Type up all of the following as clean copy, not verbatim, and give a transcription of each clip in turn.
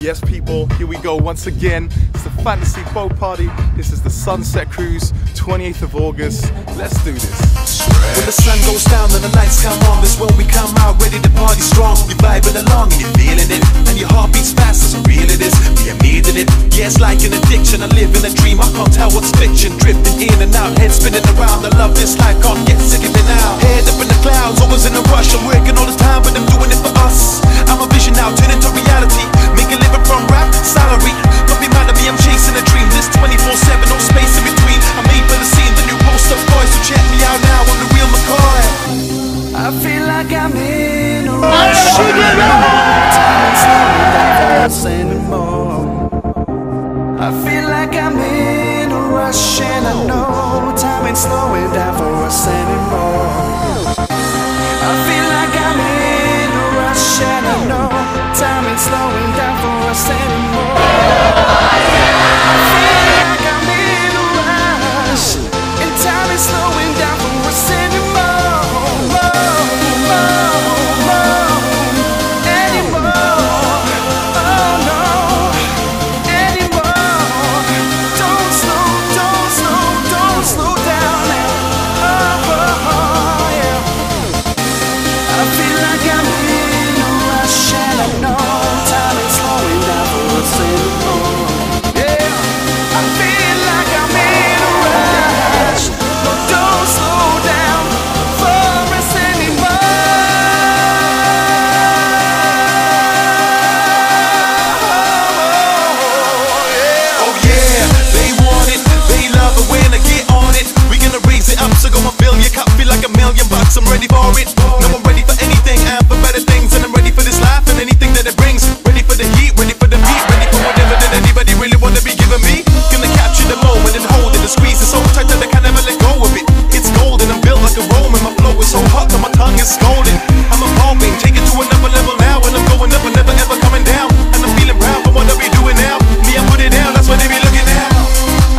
Yes, people, here we go once again. It's the Fantasy Boat Party. This is the Sunset Cruise, 28th of August. Let's do this. When the sun goes down and the lights come on, that's when we come out ready to party strong. You're vibing along and you're feeling it, and your heart beats fast, that's how real it is. We are needing it, yeah, it's like an addiction. I live in a dream, I can't tell what's fiction. Drifting in and out, head spinning around. I love this life, can't get sick of it now. Head up in the clouds, always in a rush. I'm working all this time, but I'm doing it for us. I'm a vision now, turning to reality. Make a living from rap, salary. Don't be mad at me, I'm chasing a dream. This 24/7, no space in between. I'm made for the scene, the new poster boy. So check me out now on the real McCoy. I feel like I'm in a rush. Time is slowing down for us anymore. I feel like I'm in a rush, and I know time ain't slowing down for us anymore. I feel like I'm in a rush, and I know time ain't slowing down for us anymore. I feel like I'm in a rush, and time ain't slowing down for us anymore. I'm ready for it. Now I'm ready for anything and for better things, and I'm ready for this life and anything that it brings. Ready for the heat, ready for the beat, ready for whatever that anybody really wanna be giving me. Gonna capture the moment and hold it and squeeze it so tight that I can never let go of it. It's golden, I'm built like a Roman. My flow is so hot that my tongue is scalding. I'm evolving, take it to another level now, and I'm going up and never ever coming down. And I'm feeling proud for what I be doing now. Me, I put it down, that's why they be looking now.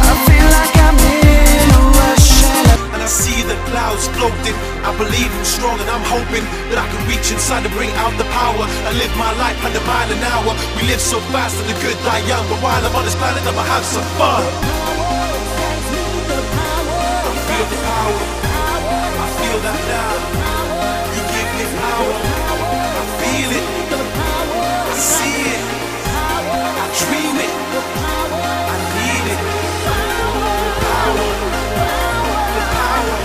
I feel like I'm in a rush, and I see the clouds floating. I believe I'm strong and I'm hoping that I can reach inside and bring out the power. I live my life 100 miles an hour. We live so fast and the good die young, but while I'm on this planet I'ma have some fun. I feel the power, I feel that now. You give me power, I feel it, I see it, I dream it, I need it. Power, the power.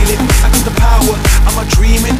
I got the power, I'm a dreaming.